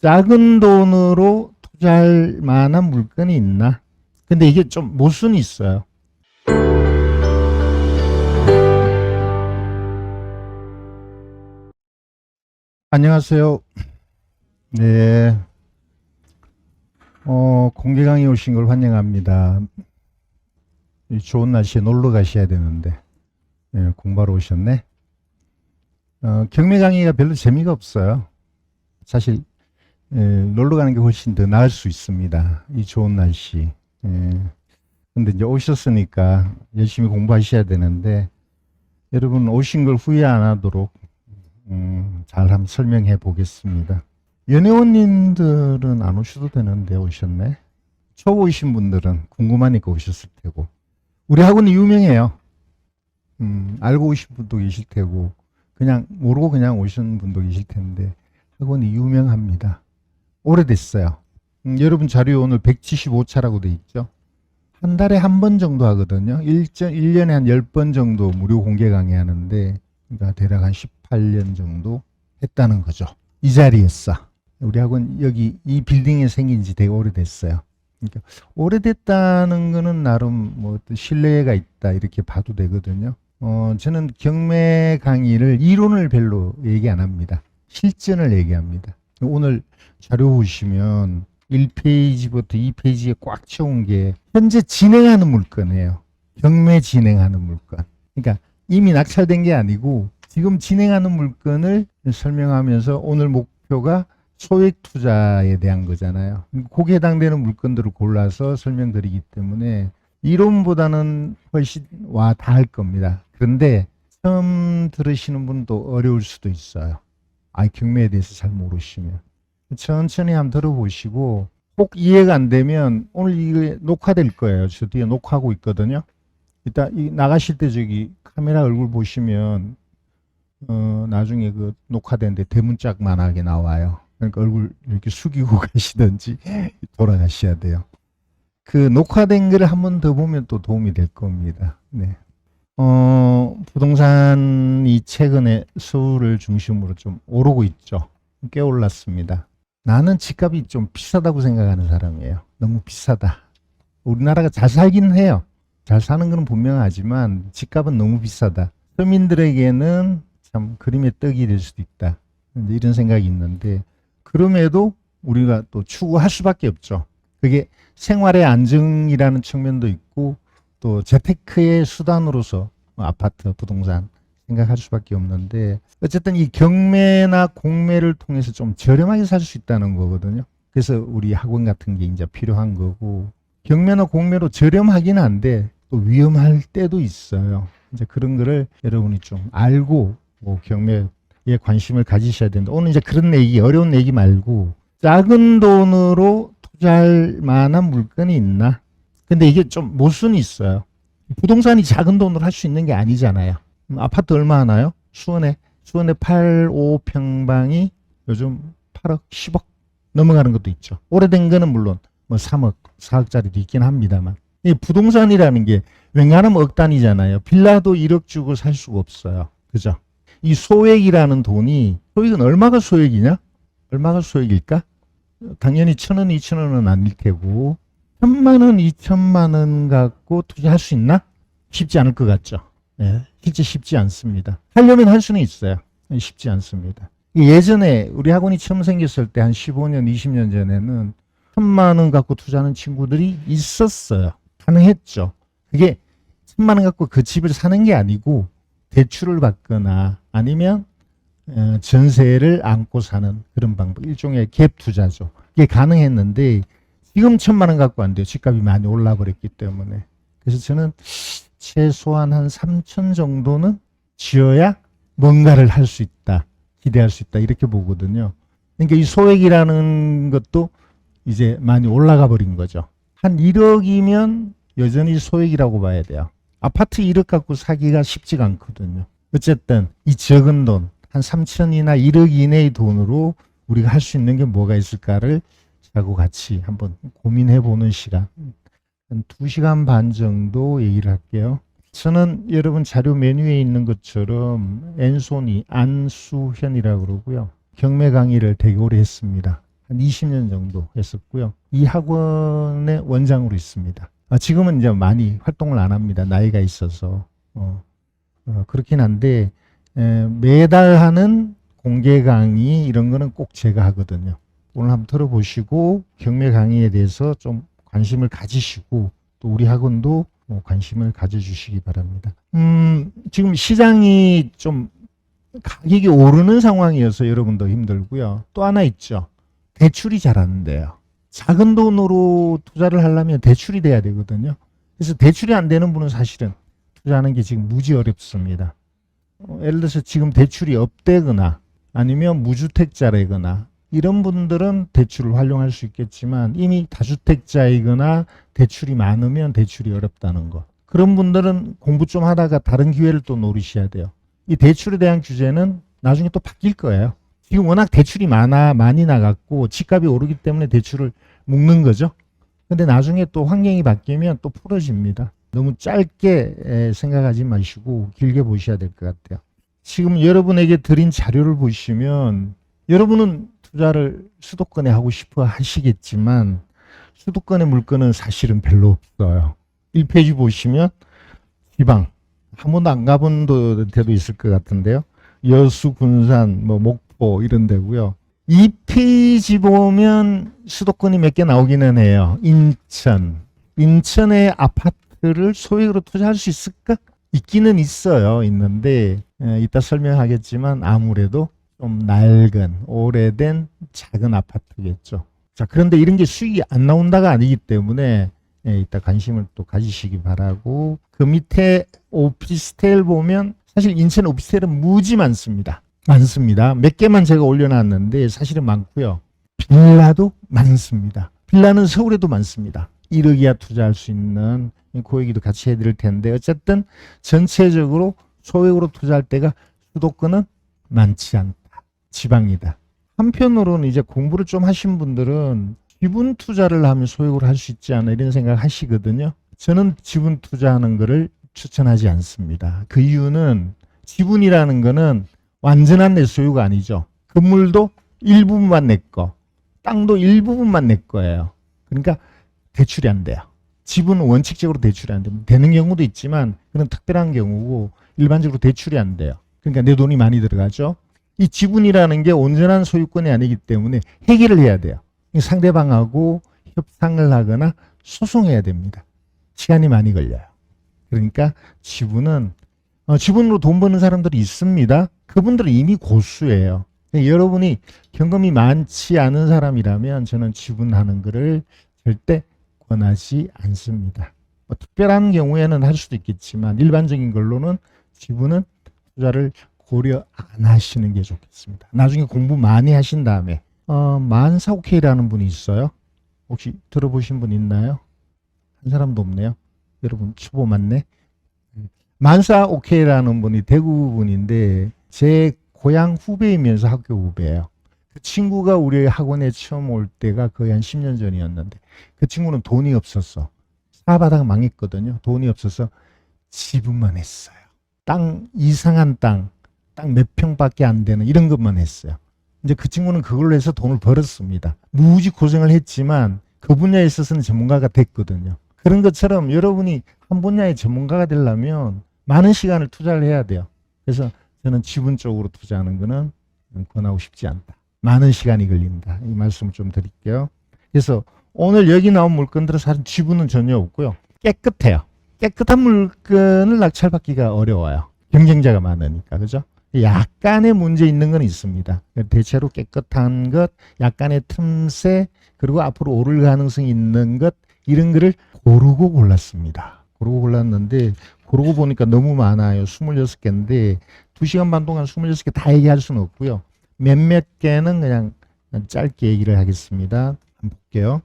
작은 돈으로 투자할 만한 물건이 있나? 근데 이게 좀 모순이 있어요. 안녕하세요. 네. 공개 강의 오신 걸 환영합니다. 이 좋은 날씨에 놀러 가셔야 되는데, 공부하러 오셨네. 경매 강의가 별로 재미가 없어요. 사실, 놀러 가는 게 훨씬 더 나을 수 있습니다. 이 좋은 날씨. 근데 이제 오셨으니까 열심히 공부하셔야 되는데, 여러분 오신 걸 후회 안 하도록, 잘 한번 설명해 보겠습니다. 연회원님들은 안 오셔도 되는데 오셨네. 처음 오신 분들은 궁금하니까 오셨을 테고. 우리 학원이 유명해요. 알고 오신 분도 계실 테고, 그냥 모르고 그냥 오신 분도 계실 텐데, 학원이 유명합니다. 오래됐어요. 여러분 자료 오늘 175차라고 돼 있죠. 한 달에 한 번 정도 하거든요. 1년에 한 10번 정도 무료 공개 강의 하는데, 그러니까 대략 한 18년 정도 했다는 거죠. 이 자리에서. 우리 학원 여기 이 빌딩에 생긴 지 되게 오래됐어요. 그러니까 오래됐다는 거는 나름 뭐 신뢰가 있다 이렇게 봐도 되거든요. 저는 경매 강의를 이론을 별로 얘기 안 합니다. 실전을 얘기합니다. 오늘 자료 보시면 1페이지부터 2페이지에 꽉 채운 게 현재 진행하는 물건이에요. 경매 진행하는 물건. 그러니까 이미 낙찰된 게 아니고 지금 진행하는 물건을 설명하면서 오늘 목표가 소액 투자에 대한 거잖아요. 거기에 해당되는 물건들을 골라서 설명드리기 때문에 이론보다는 훨씬 와 닿을 겁니다. 그런데 처음 들으시는 분도 어려울 수도 있어요. 경매에 대해서 잘 모르시면. 천천히 한번 들어보시고 꼭 이해가 안 되면 오늘 이게 녹화될 거예요. 저 뒤에 녹화하고 있거든요. 이따 나가실 때 저기 카메라 얼굴 보시면 나중에 그 녹화되는데 대문짝만하게 나와요. 그러니까 얼굴 이렇게 숙이고 가시든지 돌아가셔야 돼요. 그 녹화된 거를 한 번 더 보면 또 도움이 될 겁니다. 네. 부동산이 최근에 서울을 중심으로 좀 오르고 있죠. 꽤 올랐습니다. 나는 집값이 좀 비싸다고 생각하는 사람이에요. 너무 비싸다. 우리나라가 잘 살기는 해요. 잘 사는 건 분명하지만 집값은 너무 비싸다. 서민들에게는 참 그림의 떡이 될 수도 있다. 이런 생각이 있는데 그럼에도 우리가 또 추구할 수밖에 없죠. 그게 생활의 안정이라는 측면도 있고 또 재테크의 수단으로서 아파트, 부동산 생각할 수밖에 없는데 어쨌든 이 경매나 공매를 통해서 좀 저렴하게 살 수 있다는 거거든요. 그래서 우리 학원 같은 게 이제 필요한 거고 경매나 공매로 저렴하긴 한데 또 위험할 때도 있어요. 이제 그런 거를 여러분이 좀 알고 뭐 경매에 관심을 가지셔야 된다. 오늘 이제 그런 얘기, 어려운 얘기 말고 작은 돈으로 투자할 만한 물건이 있나? 근데 이게 좀 모순이 있어요. 부동산이 작은 돈으로 할 수 있는 게 아니잖아요. 아파트 얼마 하나요? 수원에 8, 5평방이 요즘 8억, 10억 넘어가는 것도 있죠. 오래된 거는 물론 뭐 3억, 4억짜리도 있긴 합니다만. 이 부동산이라는 게 웬간하면 억 단위잖아요. 빌라도 1억 주고 살 수가 없어요. 그죠? 이 소액이라는 돈이, 소액은 얼마가 소액이냐? 얼마가 소액일까? 당연히 1,000원, 2,000원은 아닐 테고, 1,000만 원, 2,000만 원 갖고 투자할 수 있나? 쉽지 않을 것 같죠. 네, 실제 쉽지 않습니다. 하려면 할 수는 있어요. 쉽지 않습니다. 예전에 우리 학원이 처음 생겼을 때 한 15년, 20년 전에는 1,000만 원 갖고 투자하는 친구들이 있었어요. 가능했죠. 그게 1,000만 원 갖고 그 집을 사는 게 아니고 대출을 받거나 아니면 전세를 안고 사는 그런 방법, 일종의 갭 투자죠. 이게 가능했는데 지금 1,000만 원 갖고 안 돼요. 집값이 많이 올라 버렸기 때문에. 그래서 저는 최소한 한 3천 정도는 지어야 뭔가를 할 수 있다, 기대할 수 있다 이렇게 보거든요. 그러니까 이 소액이라는 것도 이제 많이 올라가 버린 거죠. 한 1억이면 여전히 소액이라고 봐야 돼요. 아파트 1억 갖고 사기가 쉽지가 않거든요. 어쨌든 이 적은 돈, 한 3천이나 1억 이내의 돈으로 우리가 할 수 있는 게 뭐가 있을까를 하고 같이 한번 고민해 보는 시간, 한 2시간 반 정도 얘기를 할게요. 저는 여러분 자료 메뉴에 있는 것처럼 앤소니 안수현이라고 그러고요. 경매 강의를 되게 오래 했습니다. 한 20년 정도 했었고요. 이 학원의 원장으로 있습니다. 지금은 이제 많이 활동을 안 합니다. 나이가 있어서. 그렇긴 한데, 매달 하는 공개 강의 이런 거는 꼭 제가 하거든요. 오늘 한번 들어보시고 경매 강의에 대해서 좀 관심을 가지시고 또 우리 학원도 관심을 가져주시기 바랍니다. 지금 시장이 좀 가격이 오르는 상황이어서 여러분도 힘들고요. 또 하나 있죠. 대출이 잘 안 돼요. 작은 돈으로 투자를 하려면 대출이 돼야 되거든요. 그래서 대출이 안 되는 분은 사실은 투자하는 게 지금 무지 어렵습니다. 예를 들어서 지금 대출이 없대거나 아니면 무주택자라거나 이런 분들은 대출을 활용할 수 있겠지만 이미 다주택자이거나 대출이 많으면 대출이 어렵다는 거. 그런 분들은 공부 좀 하다가 다른 기회를 또 노리셔야 돼요. 이 대출에 대한 규제는 나중에 또 바뀔 거예요. 지금 워낙 대출이 많이 나갔고 집값이 오르기 때문에 대출을 묶는 거죠. 근데 나중에 또 환경이 바뀌면 또 풀어집니다. 너무 짧게 생각하지 마시고 길게 보셔야 될 것 같아요. 지금 여러분에게 드린 자료를 보시면 여러분은 투자를 수도권에 하고 싶어 하시겠지만 수도권의 물건은 사실은 별로 없어요. 1페이지 보시면 지방 한 번도 안 가본 데도 있을 것 같은데요. 여수, 군산, 목포 이런 데고요. 2페이지 보면 수도권이 몇 개 나오기는 해요. 인천의 아파트를 소액으로 투자할 수 있을까? 있기는 있어요. 있는데 이따 설명하겠지만 아무래도 좀 낡은 오래된 작은 아파트겠죠. 자, 그런데 이런 게 수익이 안 나온다가 아니기 때문에 이따 관심을 또 가지시기 바라고. 그 밑에 오피스텔 보면 사실 인천 오피스텔은 무지 많습니다. 몇 개만 제가 올려놨는데 사실은 많고요. 빌라도 많습니다. 빌라는 서울에도 많습니다. 1억 이하 투자할 수 있는 그 얘기도 같이 해드릴 텐데 어쨌든 전체적으로 소액으로 투자할 때가 수도권은 많지 않다. 지방이다. 한편으로는 이제 공부를 좀 하신 분들은 지분 투자를 하면 소액으로 할 수 있지 않나 이런 생각 하시거든요. 저는 지분 투자하는 거를 추천하지 않습니다. 그 이유는 지분이라는 거는 완전한 내 소유가 아니죠. 건물도 일부분만 내 거, 땅도 일부분만 내 거예요. 그러니까 대출이 안 돼요. 지분은 원칙적으로 대출이 안 됩니다. 되는 경우도 있지만 그런 특별한 경우고 일반적으로 대출이 안 돼요. 그러니까 내 돈이 많이 들어가죠. 이 지분이라는 게 온전한 소유권이 아니기 때문에 해결을 해야 돼요. 상대방하고 협상을 하거나 소송해야 됩니다. 시간이 많이 걸려요. 그러니까 지분으로 돈 버는 사람들이 있습니다. 그분들은 이미 고수예요. 여러분이 경험이 많지 않은 사람이라면 저는 지분하는 것을 절대 권하지 않습니다. 특별한 경우에는 할 수도 있겠지만 일반적인 걸로는 지분은 투자를 고려 안 하시는 게 좋겠습니다. 나중에 공부 많이 하신 다음에 만사 오케이라는 분이 있어요. 혹시 들어보신 분 있나요? 한 사람도 없네요. 여러분 초보 맞네. 만사 오케이라는 분이 대구 분인데 제 고향 후배이면서 학교 후배예요. 그 친구가 우리 학원에 처음 올 때가 거의 한 10년 전이었는데 그 친구는 돈이 없었어. 사업하다가 망했거든요. 돈이 없어서 지분만 했어요. 이상한 땅 몇 평밖에 안 되는 이런 것만 했어요. 이제 그 친구는 그걸로 해서 돈을 벌었습니다. 무지 고생을 했지만 그 분야에 있어서는 전문가가 됐거든요. 그런 것처럼 여러분이 한 분야의 전문가가 되려면 많은 시간을 투자를 해야 돼요. 그래서 저는 지분 쪽으로 투자하는 거는 권하고 싶지 않다. 많은 시간이 걸린다. 이 말씀을 좀 드릴게요. 그래서 오늘 여기 나온 물건들은 사실 지분은 전혀 없고요. 깨끗해요. 깨끗한 물건을 낙찰받기가 어려워요. 경쟁자가 많으니까. 그죠? 약간의 문제 있는 건 있습니다. 대체로 깨끗한 것, 약간의 틈새, 그리고 앞으로 오를 가능성이 있는 것, 이런 거를 고르고 골랐습니다. 고르고 골랐는데 고르고 보니까 너무 많아요. 26개인데 2시간 반 동안 26개 다 얘기할 수는 없고요. 몇몇 개는 그냥 짧게 얘기를 하겠습니다. 한번 볼게요.